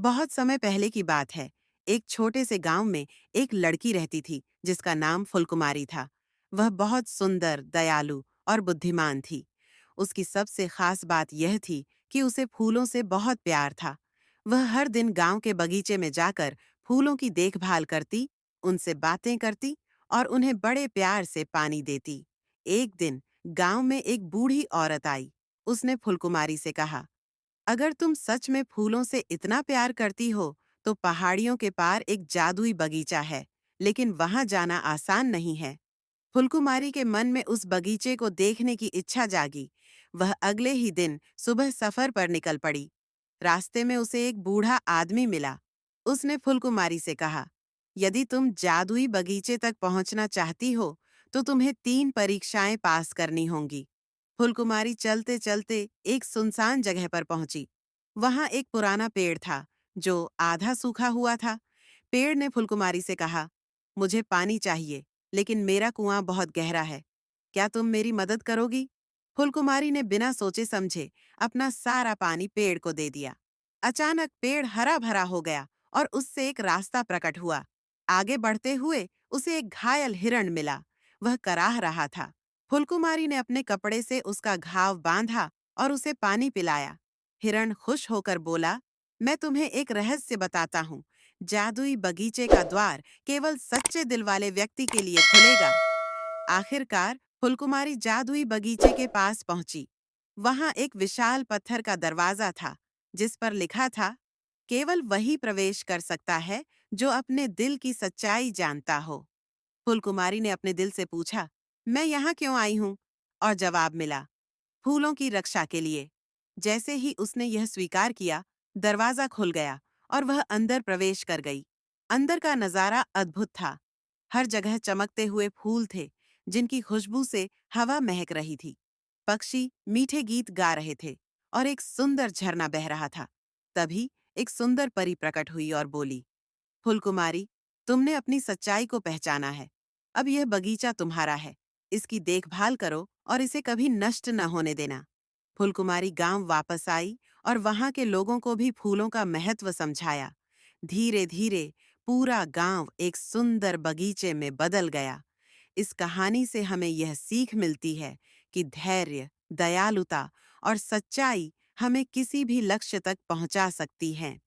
बहुत समय पहले की बात है। एक छोटे से गांव में एक लड़की रहती थी जिसका नाम फुलकुमारी था। वह बहुत सुंदर, दयालु और बुद्धिमान थी। उसकी सबसे खास बात यह थी कि उसे फूलों से बहुत प्यार था। वह हर दिन गांव के बगीचे में जाकर फूलों की देखभाल करती, उनसे बातें करती और उन्हें बड़े प्यार से पानी देती। एक दिन गांव में एक बूढ़ी औरत आई। उसने फुलकुमारी से कहा, अगर तुम सच में फूलों से इतना प्यार करती हो, तो पहाड़ियों के पार एक जादुई बगीचा है, लेकिन वहां जाना आसान नहीं है। फुलकुमारी के मन में उस बगीचे को देखने की इच्छा जागी। वह अगले ही दिन सुबह सफर पर निकल पड़ी। रास्ते में उसे एक बूढ़ा आदमी मिला। उसने फुलकुमारी से कहा, यदि तुम जादुई बगीचे तक पहुंचना चाहती हो, तो तुम्हें 3 परीक्षाएं पास करनी होंगी। फुलकुमारी चलते चलते एक सुनसान जगह पर पहुंची। वहां एक पुराना पेड़ था जो आधा सूखा हुआ था। पेड़ ने फुलकुमारी से कहा, मुझे पानी चाहिए, लेकिन मेरा कुआं बहुत गहरा है। क्या तुम मेरी मदद करोगी? फुलकुमारी ने बिना सोचे समझे अपना सारा पानी पेड़ को दे दिया। अचानक पेड़ हरा भरा हो गया और उससे एक रास्ता प्रकट हुआ। आगे बढ़ते हुए उसे एक घायल हिरण मिला। वह कराह रहा था। फुलकुमारी ने अपने कपड़े से उसका घाव बांधा और उसे पानी पिलाया। हिरण खुश होकर बोला, मैं तुम्हें एक रहस्य बताता हूँ। जादुई बगीचे का द्वार केवल सच्चे दिल वाले व्यक्ति के लिए खुलेगा। आखिरकार फुलकुमारी जादुई बगीचे के पास पहुंची। वहां एक विशाल पत्थर का दरवाजा था, जिस पर लिखा था, केवल वही प्रवेश कर सकता है जो अपने दिल की सच्चाई जानता हो। फुलकुमारी ने अपने दिल से पूछा, मैं यहाँ क्यों आई हूँ? और जवाब मिला, फूलों की रक्षा के लिए। जैसे ही उसने यह स्वीकार किया, दरवाजा खुल गया और वह अंदर प्रवेश कर गई। अंदर का नजारा अद्भुत था। हर जगह चमकते हुए फूल थे, जिनकी खुशबू से हवा महक रही थी। पक्षी मीठे गीत गा रहे थे और एक सुंदर झरना बह रहा था। तभी एक सुंदर परी प्रकट हुई और बोली, फुलकुमारी, तुमने अपनी सच्चाई को पहचाना है। अब यह बगीचा तुम्हारा है। इसकी देखभाल करो और इसे कभी नष्ट न होने देना। फुलकुमारी गांव वापस आई और वहां के लोगों को भी फूलों का महत्व समझाया। धीरे धीरे पूरा गांव एक सुंदर बगीचे में बदल गया। इस कहानी से हमें यह सीख मिलती है कि धैर्य, दयालुता और सच्चाई हमें किसी भी लक्ष्य तक पहुंचा सकती हैं।